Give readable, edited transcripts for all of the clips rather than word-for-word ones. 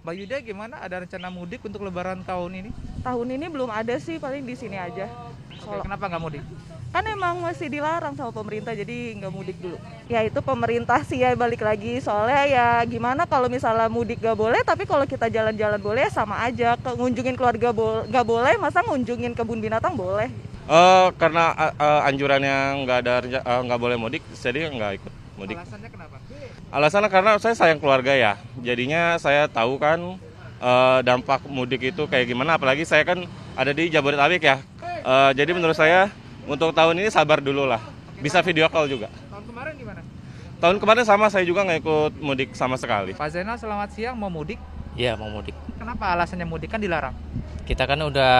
Mbak Yuda gimana? Ada rencana mudik untuk Lebaran tahun ini? Tahun ini belum ada sih, paling di sini aja. Oke, kenapa nggak mudik? Kan emang masih dilarang sama pemerintah, jadi nggak mudik dulu. Ya itu pemerintah sih ya, balik lagi. Soalnya ya gimana kalau misalnya mudik nggak boleh, tapi kalau kita jalan-jalan boleh, sama aja. Ngunjungin keluarga nggak boleh, masa ngunjungin kebun binatang boleh? Karena anjuran yang nggak boleh mudik, jadi nggak ikut mudik. Alasannya kenapa? Alasannya karena saya sayang keluarga ya, jadinya saya tahu kan dampak mudik itu kayak gimana. Apalagi saya kan ada di Jabodetabek ya, jadi menurut saya untuk tahun ini sabar dulu lah. Bisa video call juga. Tahun kemarin gimana? Tahun kemarin sama, saya juga nggak ikut mudik sama sekali. Pak Zainal, selamat siang. Mau mudik? Iya, mau mudik. Kenapa alasannya mudik? Kan dilarang. Kita kan udah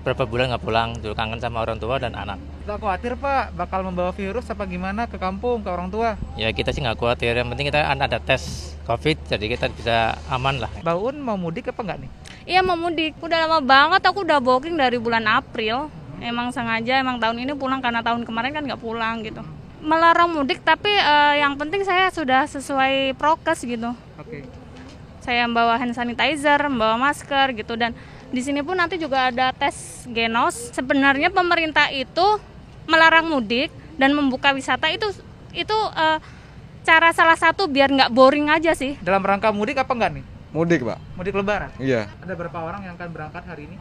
berapa bulan nggak pulang, dulu kangen sama orang tua dan anak. Nggak khawatir Pak, bakal membawa virus apa gimana ke kampung, ke orang tua? Ya kita sih nggak khawatir, yang penting kita ada tes COVID, jadi kita bisa aman lah. Mbak Un mau mudik apa nggak nih? Iya mau mudik, udah lama banget aku udah booking dari bulan April. Emang sengaja, emang tahun ini pulang karena tahun kemarin kan nggak pulang gitu. Melarang mudik tapi yang penting saya sudah sesuai prokes gitu. Oke. Saya membawa hand sanitizer, membawa masker gitu, dan di sini pun nanti juga ada tes genos. Sebenarnya pemerintah itu melarang mudik dan membuka wisata itu cara salah satu biar nggak boring aja sih. Dalam rangka mudik apa nggak nih? Mudik, Pak. Mudik Lebaran? Iya. Ada berapa orang yang akan berangkat hari ini?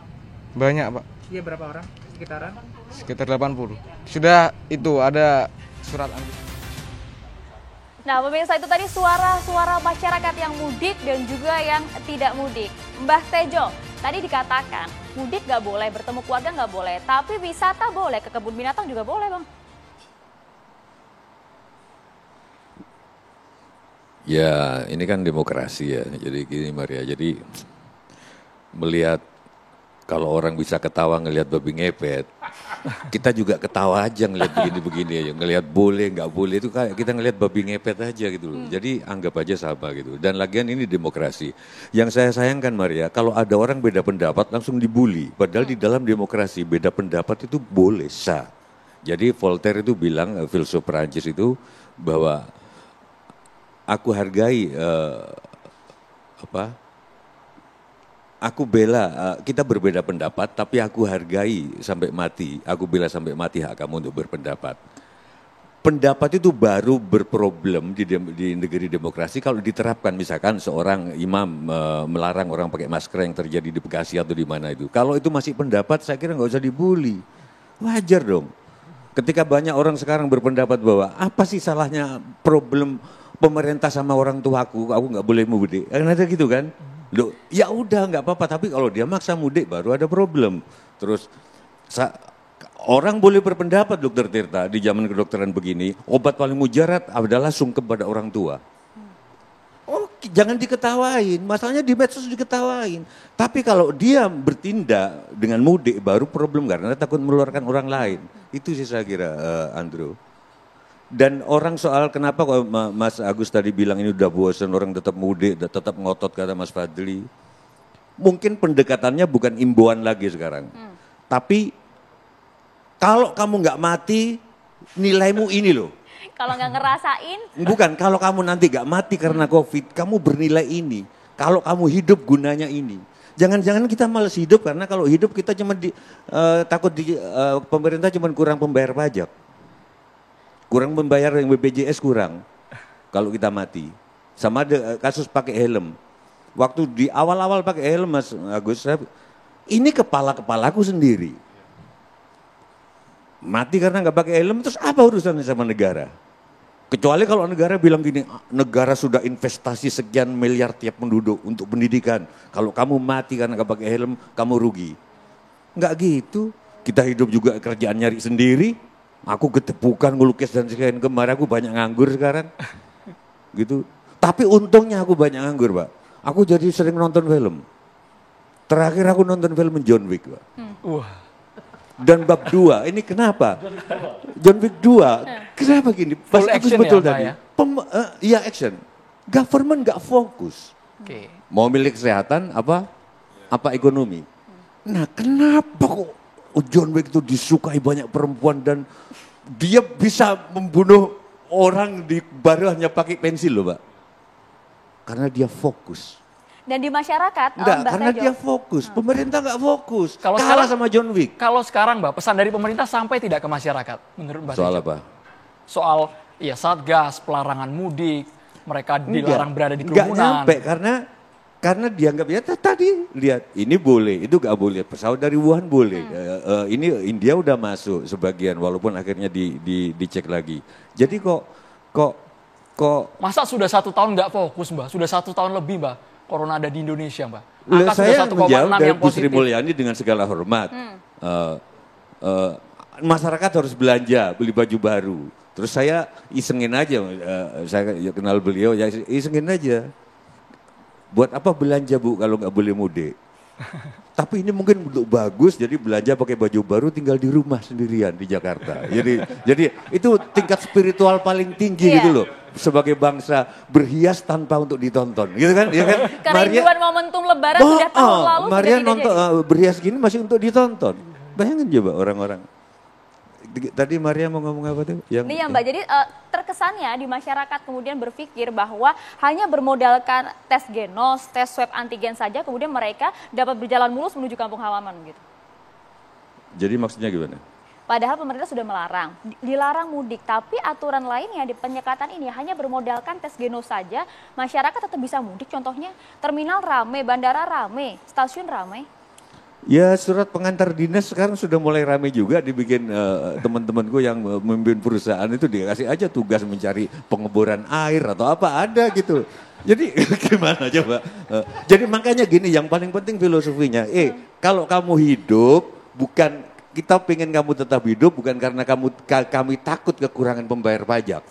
Banyak, Pak. Iya, berapa orang? Sekitaran? Sekitar 80. Sudah itu ada surat Nah, pemirsa, itu tadi suara-suara masyarakat yang mudik dan juga yang tidak mudik. Mbah Tejo, tadi dikatakan mudik nggak boleh, bertemu keluarga nggak boleh, tapi wisata boleh, ke kebun binatang juga boleh, Bang. Ya, ini kan demokrasi ya. Jadi gini Maria, jadi melihat kalau orang bisa ketawa ngelihat babi ngepet, kita juga ketawa aja ngelihat begini-begini aja. Ngelihat boleh, nggak boleh itu kayak kita ngelihat babi ngepet aja gitu loh. Jadi anggap aja sama gitu. Dan lagian ini demokrasi. Yang saya sayangkan Maria, kalau ada orang beda pendapat langsung dibully. Padahal di dalam demokrasi beda pendapat itu boleh, sah. Jadi Voltaire itu bilang, filsuf Perancis itu, bahwa aku hargai aku bela, kita berbeda pendapat, tapi aku hargai sampai mati. Aku bela sampai mati hak kamu untuk berpendapat. Pendapat itu baru berproblem di negeri demokrasi kalau diterapkan. Misalkan seorang imam melarang orang pakai masker yang terjadi di Bekasi atau di mana itu. Kalau itu masih pendapat, saya kira nggak usah dibully. Wajar dong. Ketika banyak orang sekarang berpendapat bahwa apa sih salahnya problem pemerintah sama orang tuaku, aku nggak boleh mudik. Kan ada gitu kan? Loh, ya udah nggak apa-apa, tapi kalau dia maksa mudik baru ada problem. Terus orang boleh berpendapat, Dokter Tirta, di zaman kedokteran begini, obat paling mujarab adalah sungkem pada orang tua. Oh, jangan diketawain, masalahnya di medsos diketawain. Tapi kalau dia bertindak dengan mudik baru problem karena takut menularkan orang lain. Itu sih saya kira, Andrew. Dan orang soal kenapa kok Mas Agus tadi bilang ini udah bosan orang tetap mudik, tetap ngotot kata Mas Fadli. Mungkin pendekatannya bukan imbauan lagi sekarang. Tapi kalau kamu nggak mati, nilaimu ini loh. Kalau nggak ngerasain. Bukan, kalau kamu nanti nggak mati karena COVID, kamu bernilai ini. Kalau kamu hidup gunanya ini. Jangan-jangan kita malas hidup karena kalau hidup kita cuma takut pemerintah cuma kurang pembayar pajak. Kurang membayar yang BPJS kurang kalau kita mati. Sama ada kasus pakai helm. Waktu di awal-awal pakai helm Mas Agus, ini kepala-kepalaku sendiri. Mati karena nggak pakai helm, terus apa urusannya sama negara? Kecuali kalau negara bilang gini, negara sudah investasi sekian miliar tiap penduduk untuk pendidikan. Kalau kamu mati karena nggak pakai helm, kamu rugi. Nggak gitu. Kita hidup juga kerjaan nyari sendiri. Aku ketepukan ngelukis dan sekian, kemarin aku banyak nganggur sekarang. Gitu. Tapi untungnya aku banyak nganggur, Pak. Aku jadi sering nonton film. Terakhir aku nonton film John Wick, Pak. Dan bab 2, ini kenapa? John Wick 2, kenapa gini? Full action betul ya, Pak, tadi. ya? Iya action. Government gak fokus. Oke. Mau milik kesehatan apa ekonomi. Nah kenapa kok John Wick itu disukai banyak perempuan dan dia bisa membunuh orang baru hanya pakai pensil loh Pak. Karena dia fokus. Dan di masyarakat, Enggak, Mbak karena Tejo, dia fokus. Pemerintah nggak fokus. Kalau Kalah sekarang- sama John Wick. Kalau sekarang Mbak, pesan dari pemerintah sampai tidak ke masyarakat menurut Mbak Soal Tejo? apa? Soal ya Satgas, pelarangan mudik, mereka dilarang berada di Enggak kerumunan. nyampe karena dianggap ya tadi lihat ini boleh, itu nggak boleh. Pesawat dari Wuhan boleh. Ini India udah masuk sebagian walaupun akhirnya dicek lagi. Jadi kok Masa sudah 1 tahun nggak fokus Mbak? Sudah 1 tahun lebih Mbak, corona ada di Indonesia Mbak. Lah, Angka saya sudah 1,6 menjawab dari yang Bu Sri positif. Mulyani dengan segala hormat. Masyarakat harus belanja, beli baju baru. Terus saya isengin aja, saya kenal beliau, ya isengin aja. Buat apa belanja Bu kalau nggak boleh mudik? Tapi ini mungkin untuk bagus, jadi belanja pakai baju baru tinggal di rumah sendirian di Jakarta. Jadi itu tingkat spiritual paling tinggi gitu loh. Sebagai bangsa berhias tanpa untuk ditonton, gitu kan? Ya kan? kerinduan momentum lebaran sudah tahun lalu Maria sudah nonton berhias gini masih untuk ditonton. Bayangin coba orang-orang. Tadi Maria mau ngomong apa tuh? Iya Mbak, jadi terkesannya di masyarakat kemudian berpikir bahwa hanya bermodalkan tes genos, tes swab antigen saja kemudian mereka dapat berjalan mulus menuju kampung halaman gitu. Jadi maksudnya gimana? Padahal pemerintah sudah melarang, dilarang mudik, tapi aturan lainnya di penyekatan ini hanya bermodalkan tes genos saja, masyarakat tetap bisa mudik. Contohnya terminal rame, bandara rame, stasiun rame. Ya surat pengantar dinas sekarang sudah mulai rame juga dibikin teman-temanku yang memimpin perusahaan itu dikasih aja tugas mencari pengeboran air atau apa ada gitu. Jadi gimana coba? Jadi makanya gini yang paling penting filosofinya, kalau kamu hidup bukan kita pengen kamu tetap hidup bukan karena kami takut kekurangan pembayar pajak.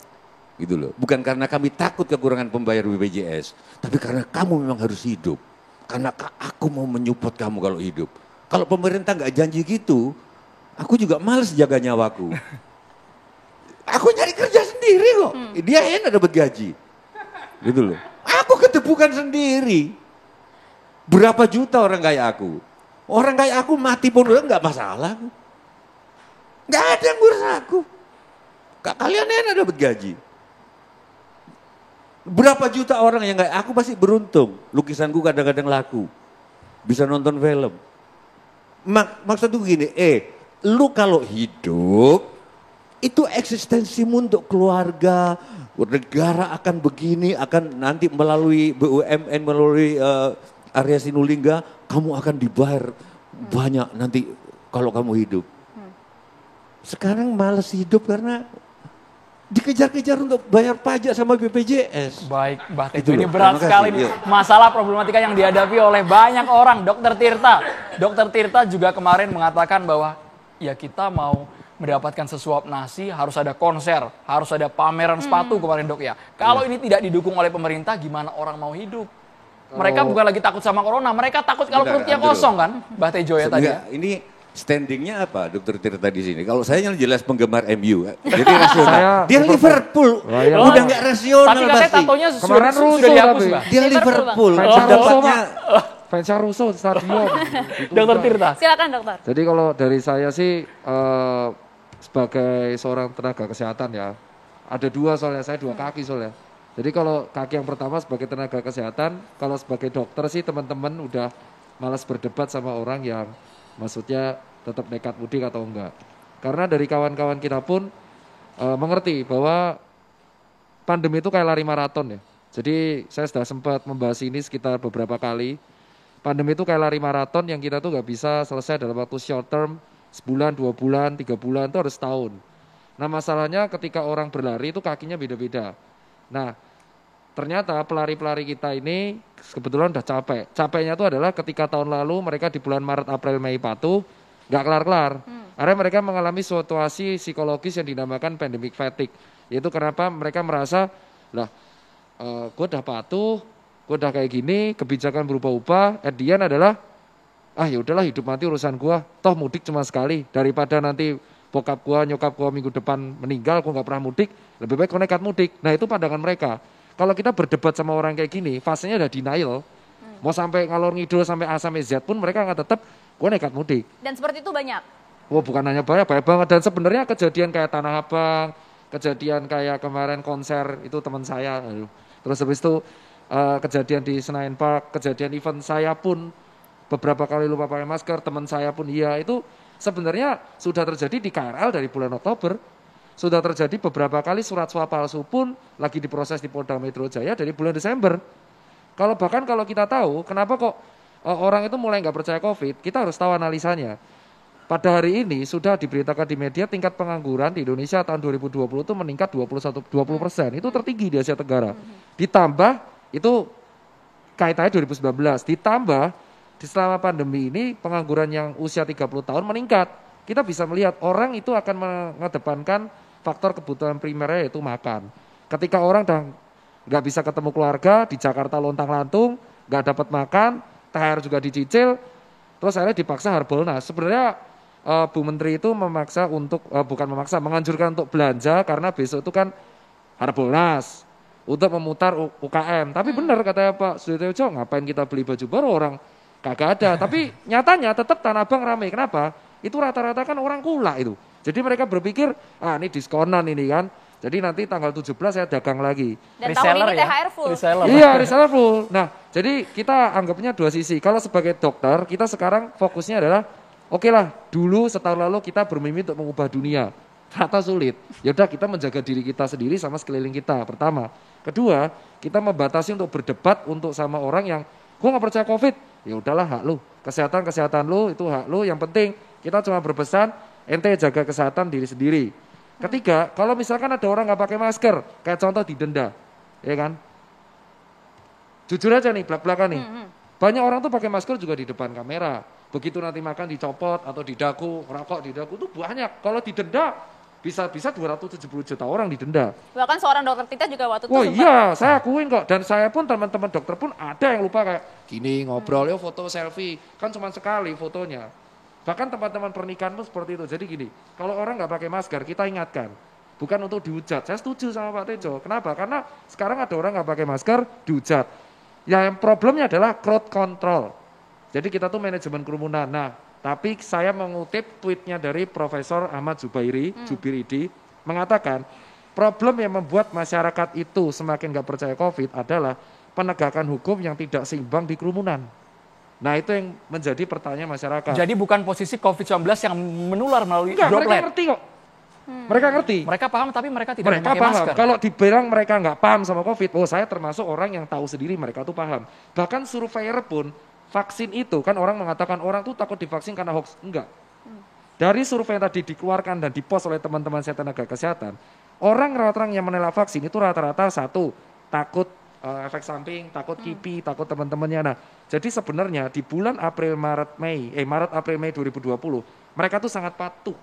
Gitu loh. Bukan karena kami takut kekurangan pembayar BPJS, tapi karena kamu memang harus hidup. Karena aku mau menyupport kamu kalau hidup. Kalau pemerintah nggak janji gitu, aku juga males jaga nyawaku. Aku nyari kerja sendiri kok. Dia enak dapat gaji. Gitu loh. Aku ketepukan sendiri. Berapa juta orang kayak aku. Orang kayak aku mati pun udah nggak masalah. Nggak ada yang ngurus aku. Kalian enak dapat gaji. Berapa juta orang yang kayak aku pasti beruntung. Lukisanku kadang-kadang laku. Bisa nonton film. Maksudku gini, lu kalau hidup, itu eksistensimu untuk keluarga, negara akan begini, akan nanti melalui BUMN, melalui Arya Sinulinga, kamu akan dibayar banyak nanti kalau kamu hidup. Sekarang malas hidup karena dikejar-kejar untuk bayar pajak sama BPJS. Baik, Mbak Tejo, Itu ini loh, berat terima sekali kasih, nih. iya. Masalah problematika yang dihadapi oleh banyak orang. Dokter Tirta juga kemarin mengatakan bahwa ya kita mau mendapatkan sesuap nasi harus ada konser, harus ada pameran sepatu kemarin Dok ya. Kalau ini tidak didukung oleh pemerintah gimana orang mau hidup? Mereka bukan lagi takut sama corona, mereka takut kalau Sebentar, perutnya Andrew. kosong kan, Mbak Tejo ya tadi. Enggak, ini standingnya apa Dokter Tirta di sini? Kalau saya yang jelas penggemar MU, jadi rasional. Dia Liverpool, iya. udah nggak rasional Tapi katanya pasti. tatonya Kemarin sudah rusuh dihapus tapi. Mbak. Dia Liverpool, Liverpool, Bang. pendapatnya Fansnya rusuh di stadion. Gitu, Dokter Bang. Tirta. Silakan dokter. Jadi kalau dari saya sih sebagai seorang tenaga kesehatan ya, ada dua soalnya, saya dua kaki soalnya. Jadi kalau kaki yang pertama sebagai tenaga kesehatan, kalau sebagai dokter sih teman-teman udah malas berdebat sama orang yang maksudnya tetap nekat mudik atau enggak. Karena dari kawan-kawan kita pun mengerti bahwa pandemi itu kayak lari maraton ya. Jadi saya sudah sempat membahas ini sekitar beberapa kali. Pandemi itu kayak lari maraton yang kita tuh nggak bisa selesai dalam waktu short term, sebulan, 2 bulan, 3 bulan, itu harus setahun. Nah masalahnya ketika orang berlari itu kakinya beda-beda. Nah ternyata pelari-pelari kita ini kebetulan udah capek. Capeknya itu adalah ketika tahun lalu mereka di bulan Maret, April, Mei patuh, nggak kelar-kelar. Akhirnya mereka mengalami situasi psikologis yang dinamakan pandemic fatigue. Yaitu kenapa mereka merasa, lah gue udah patuh, gue udah kayak gini, kebijakan berubah-ubah, at the end adalah, ya udahlah hidup mati urusan gue, toh mudik cuma sekali, daripada nanti bokap gue, nyokap gue minggu depan meninggal, gue gak pernah mudik, lebih baik gue nekat mudik. Nah itu pandangan mereka. Kalau kita berdebat sama orang kayak gini, fasenya udah denial, mau sampai ngalor ngidul sampai A sampai Z pun mereka akan tetap, gue nekat mudik. Dan seperti itu banyak. Wah bukan hanya banyak, banyak banget. Dan sebenarnya kejadian kayak Tanah Abang, kejadian kayak kemarin konser itu teman saya. Terus habis itu kejadian di Senayan Park, kejadian event saya pun beberapa kali lupa pakai masker, teman saya pun iya, itu sebenarnya sudah terjadi di KRL dari bulan Oktober. Sudah terjadi beberapa kali surat suap palsu pun lagi diproses di Polda Metro Jaya dari bulan Desember. Bahkan kalau kita tahu kenapa kok orang itu mulai nggak percaya COVID, kita harus tahu analisanya. Pada hari ini sudah diberitakan di media tingkat pengangguran di Indonesia tahun 2020 itu meningkat 20%. Itu tertinggi di Asia Tenggara. Ditambah itu kaitannya 2019, ditambah di selama pandemi ini pengangguran yang usia 30 tahun meningkat. Kita bisa melihat orang itu akan mengedepankan faktor kebutuhan primernya yaitu makan. Ketika orang nggak bisa ketemu keluarga, di Jakarta lontang-lantung, nggak dapat makan, THR juga dicicil, terus akhirnya dipaksa Harbolnas. Sebenarnya Bu Menteri itu memaksa untuk, bukan memaksa, menganjurkan untuk belanja karena besok itu kan Harbolnas untuk memutar UKM. Tapi benar katanya Pak Sudiarto, ngapain kita beli baju baru, orang kagak ada. Tapi nyatanya tetap Tanah Abang ramai. Kenapa? Itu rata-rata kan orang kula itu. Jadi mereka berpikir, ini diskonan ini kan. Jadi nanti tanggal 17 saya dagang lagi. Dan tahun ini THR full. Iya, reseller full. Nah, jadi kita anggapnya dua sisi. Kalau sebagai dokter, kita sekarang fokusnya adalah, oke lah, dulu setahun lalu kita bermimpi untuk mengubah dunia. Ternyata sulit. Yaudah kita menjaga diri kita sendiri sama sekeliling kita, pertama. Kedua, kita membatasi untuk berdebat untuk sama orang yang, gue gak percaya COVID. Ya udahlah, hak lu. Kesehatan lu, itu hak lu. Yang penting, kita cuma berpesan, ente jaga kesehatan diri sendiri. Ketiga, kalau misalkan ada orang nggak pakai masker, kayak contoh didenda, ya kan? Jujur aja nih, belak-belakan nih. Banyak orang tuh pakai masker juga di depan kamera. Begitu nanti makan dicopot atau didaku, rokok didaku tuh banyak. Kalau didenda bisa 270 juta orang didenda. Bahkan seorang dokter Tita juga waktu itu Oh iya, saya akuin kok. Dan saya pun teman-teman dokter pun ada yang lupa kayak gini ngobrol, yo foto selfie, kan cuma sekali fotonya. Bahkan teman-teman pernikahan pun seperti itu. Jadi gini, kalau orang nggak pakai masker, kita ingatkan. Bukan untuk dihujat. Saya setuju sama Pak Tejo. Kenapa? Karena sekarang ada orang nggak pakai masker, dihujat. Yang problemnya adalah crowd control. Jadi kita tuh manajemen kerumunan. Nah, tapi saya mengutip tweetnya dari Profesor Ahmad Jubiridi, mengatakan problem yang membuat masyarakat itu semakin nggak percaya COVID adalah penegakan hukum yang tidak seimbang di kerumunan. Nah itu yang menjadi pertanyaan masyarakat. Jadi bukan posisi COVID-19 yang menular melalui droplet. Mereka ngerti kok. Mereka ngerti. Mereka paham tapi mereka tidak memakai paham. masker. Kalau dibilang mereka nggak paham sama COVID, saya termasuk orang yang tahu sendiri mereka tuh paham. Bahkan surveyor pun vaksin itu kan orang mengatakan orang tuh takut divaksin karena hoax. Enggak. Dari survei yang tadi dikeluarkan dan dipost oleh teman-teman saya tenaga kesehatan, orang yang menolak vaksin itu rata-rata satu, takut efek samping, takut kipi, takut teman-temannya. Nah, jadi sebenarnya di bulan Maret April Mei 2020, mereka tuh sangat patuh.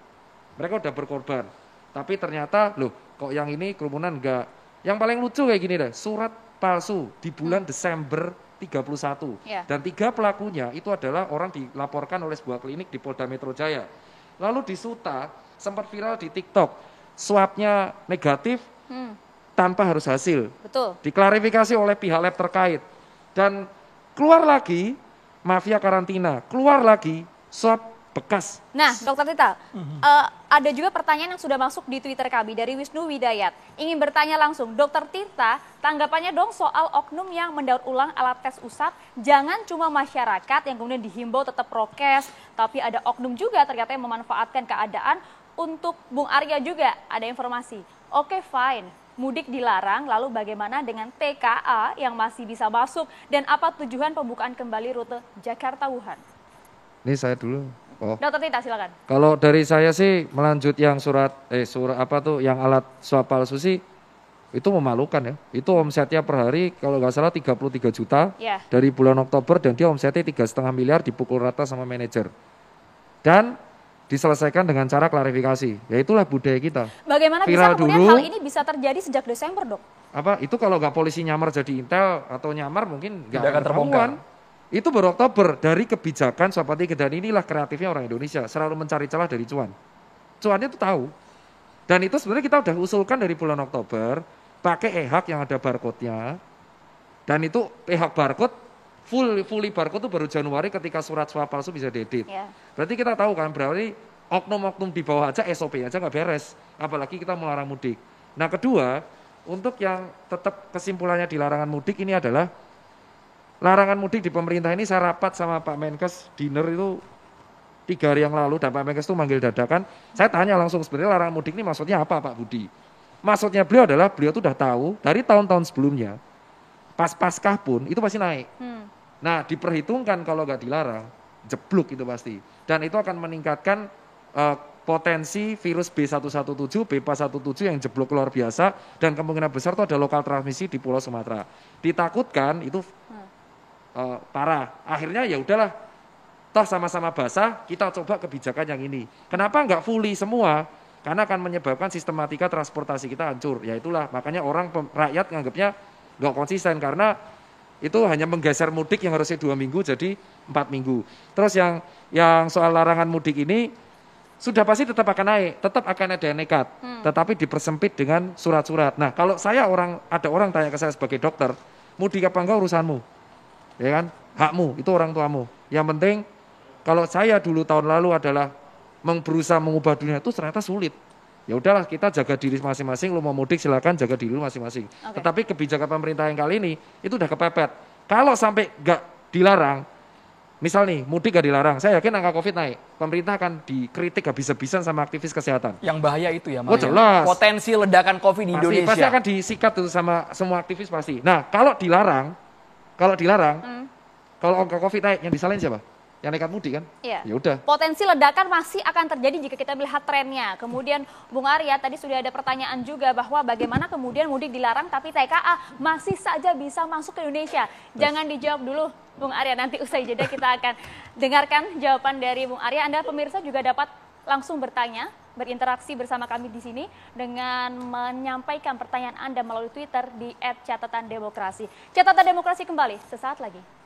Mereka udah berkorban. Tapi ternyata loh, kok yang ini kerumunan enggak. Yang paling lucu kayak gini deh, surat palsu di bulan Desember 31. Dan 3 pelakunya itu adalah orang dilaporkan oleh sebuah klinik di Polda Metro Jaya. Lalu di Suta sempat viral di TikTok, swabnya negatif, tanpa harus hasil. Betul. Diklarifikasi oleh pihak lab terkait. Dan keluar lagi mafia karantina, keluar lagi swab bekas. Nah, Dokter Tita, ada juga pertanyaan yang sudah masuk di Twitter kami dari Wisnu Widayat. Ingin bertanya langsung, Dokter Tirta, tanggapannya dong soal oknum yang mendaur ulang alat tes usap. Jangan cuma masyarakat yang kemudian dihimbau tetap prokes, tapi ada oknum juga ternyata yang memanfaatkan keadaan. Untuk Bung Arya juga ada informasi. Oke, fine. Mudik dilarang, lalu bagaimana dengan TKA yang masih bisa masuk dan apa tujuan pembukaan kembali rute Jakarta-Wuhan? Ini saya dulu. Dokter Tita silakan. Kalau dari saya sih melanjut yang yang alat swab palsu sih itu memalukan ya. Itu omsetnya per hari kalau nggak salah 33 juta dari bulan Oktober dan dia omsetnya 3,5 miliar dipukul rata sama manajer. Dan diselesaikan dengan cara klarifikasi. Ya itulah budaya kita. Bagaimana viral bisa kemudian dulu, hal ini bisa terjadi sejak Desember, Dok? Itu kalau nggak polisi nyamar jadi intel atau nyamar mungkin nggak akan terbongkar. Itu baru Oktober dari kebijakan Swapati dan inilah kreatifnya orang Indonesia selalu mencari celah dari cuan. Cuannya itu tahu. Dan itu sebenarnya kita udah usulkan dari bulan Oktober pakai e-hak yang ada barcode-nya. Dan itu e-hak barcode fully barcode itu baru Januari ketika surat swab palsu bisa diedit. Berarti kita tahu kan berarti oknum-oknum di bawah aja SOP aja nggak beres. Apalagi kita melarang mudik. Nah kedua, untuk yang tetap kesimpulannya di larangan mudik ini adalah larangan mudik di pemerintah ini saya rapat sama Pak Menkes dinner itu 3 hari yang lalu dan Pak Menkes itu manggil dadakan. Saya tanya langsung sebenarnya larangan mudik ini maksudnya apa Pak Budi? Maksudnya beliau adalah beliau itu udah tahu dari tahun-tahun sebelumnya pas Paskah pun itu pasti naik. Nah diperhitungkan kalau nggak dilarang jeblok itu pasti. Dan itu akan meningkatkan potensi virus B117, B417 yang jeblok luar biasa dan kemungkinan besar itu ada lokal transmisi di Pulau Sumatera. Ditakutkan itu parah. Akhirnya ya udahlah, toh sama-sama basah, kita coba kebijakan yang ini. Kenapa nggak fully semua? Karena akan menyebabkan sistematika transportasi kita hancur. Ya itulah, makanya rakyat nganggapnya nggak konsisten karena itu hanya menggeser mudik yang harusnya 2 minggu jadi 4 minggu. Terus yang soal larangan mudik ini sudah pasti tetap akan naik, tetap akan ada yang nekat, tetapi dipersempit dengan surat-surat. Nah, kalau ada orang tanya ke saya sebagai dokter, mudik apa enggak urusanmu, ya kan? Hakmu, itu orang tuamu. Yang penting, kalau saya dulu tahun lalu adalah berusaha mengubah dunia itu ternyata sulit. Ya udahlah, kita jaga diri masing-masing. Lu mau mudik silakan jaga diri lu masing-masing. Tetapi kebijakan pemerintah yang kali ini itu udah kepepet. Kalau sampai nggak dilarang, misal nih mudik gak dilarang, saya yakin angka COVID naik. Pemerintah akan dikritik habis-habisan sama aktivis kesehatan. Yang bahaya itu ya, Oh jelas. Potensi ledakan COVID di Indonesia. Pasti akan disikat tuh sama semua aktivis pasti. Nah kalau dilarang, kalau angka COVID naik, yang disalahin siapa? Yang nekat mudik kan? Iya. Ya udah. Potensi ledakan masih akan terjadi jika kita melihat trennya. Kemudian Bung Arya tadi sudah ada pertanyaan juga bahwa bagaimana kemudian mudik dilarang tapi TKA masih saja bisa masuk ke Indonesia. Jangan dijawab dulu Bung Arya, nanti usai jeda kita akan dengarkan jawaban dari Bung Arya. Anda pemirsa juga dapat langsung bertanya, berinteraksi bersama kami di sini dengan menyampaikan pertanyaan Anda melalui Twitter di @catatandemokrasi. Catatan Demokrasi kembali sesaat lagi.